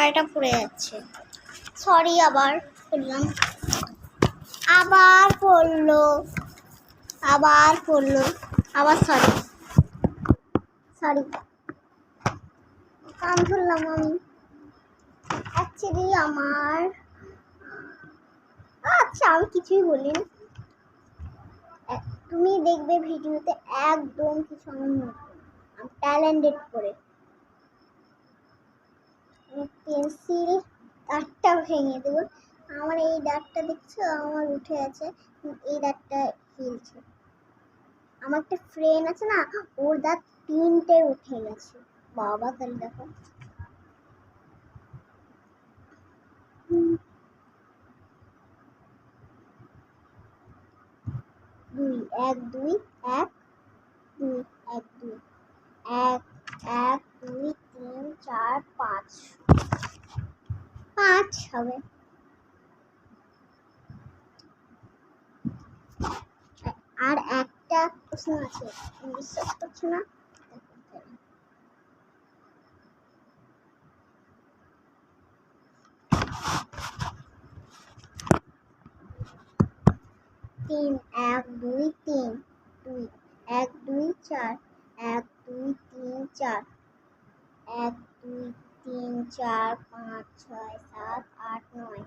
এটা পড়ে যাচ্ছে। সরি, আবার করলাম, আবার পড়লো, আবার সরি কান ধরলাম আমি। অ্যাকচুয়ালি আমার আচ্ছা আমি কিছুই বলিনি, তুমি দেখবে ভিডিওতে একদম কিছু আমি ট্যালেন্টেড করে পেন্সিল দাঁতটা ভেঙে দেবো। আমার এই দাঁতটা দেখছো আমার উঠে আছে, এই দাঁতটা হিলছে। আমার একটা ফ্রেন্ড আছে না, ওর দাঁত 3টে উঠে গেছে। বাবা তাহলে দেখো, দুই এক দুই এক দুই এক দুই এক এক দুই তিন চার পাঁচ, পাঁচ হবে। আর একটা প্রশ্ন আছে, বিশ্বাস করছো না? তিন এক দুই তিন দুই এক দুই চার এক দুই তিন চার এক দুই তিন চার পাঁচ ছয় সাত আট নয়।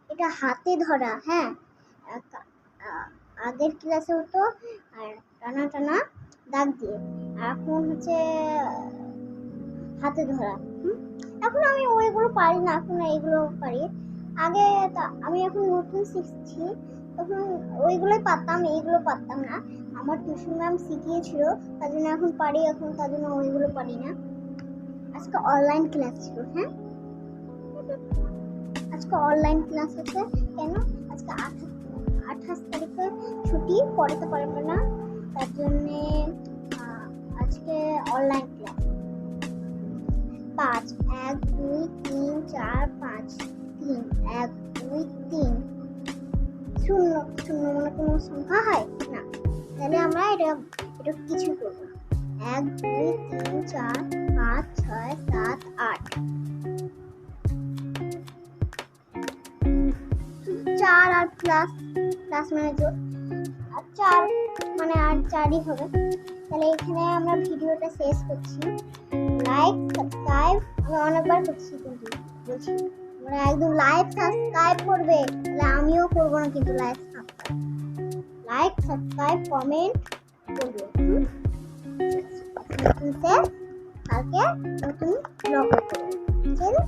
এটা হাতে ধরা, হ্যাঁ আগের ক্লাসে হতো আর টানা টানা দাগ দিয়ে, এখন হচ্ছে হাতে ধরা। এখন আমি ওইগুলো পারি না, এখন এইগুলো পারি। আগে আমি এখন নতুন শিখছি, তখন ওইগুলোই পারতাম, এইগুলো পারতাম না। আমার টিউশন ম্যাম শিখিয়েছিল, তার জন্য এখন পারি, এখন তার জন্য ওইগুলো পারি না। আজকে অনলাইন ক্লাস ছিল, হ্যাঁ আজকে অনলাইন ক্লাস আছে। কেন? আজকে 28 তারিখে ছুটি, পড়াতে পারবে না, তার জন্যে আজকে অনলাইন ক্লাস। 5 1 2 3 4 5 3 1 2 3 শূন্য শূন্য মানে কোনো সংখ্যা হয় না, তাহলে আমরা এটা কিছু করবো না। 1 2 3 4 5 6 7 8 4 আর প্লাস মানে যোগ, আর 4 মানে আর 4ই হবে। তাহলে এখানে আমরা ভিডিওটা শেষ করছি। লাইক সাবস্ক্রাইব আমি অনেকবার করছি, কিন্তু বলছি তোমরা একদম লাইক সাবস্ক্রাইব করবে, তাহলে আমিও করবো না, কিন্তু লাইক সাবস্ক্রাইব কমেন্ট করবে। কালকে নতুন ব্লগ করবো।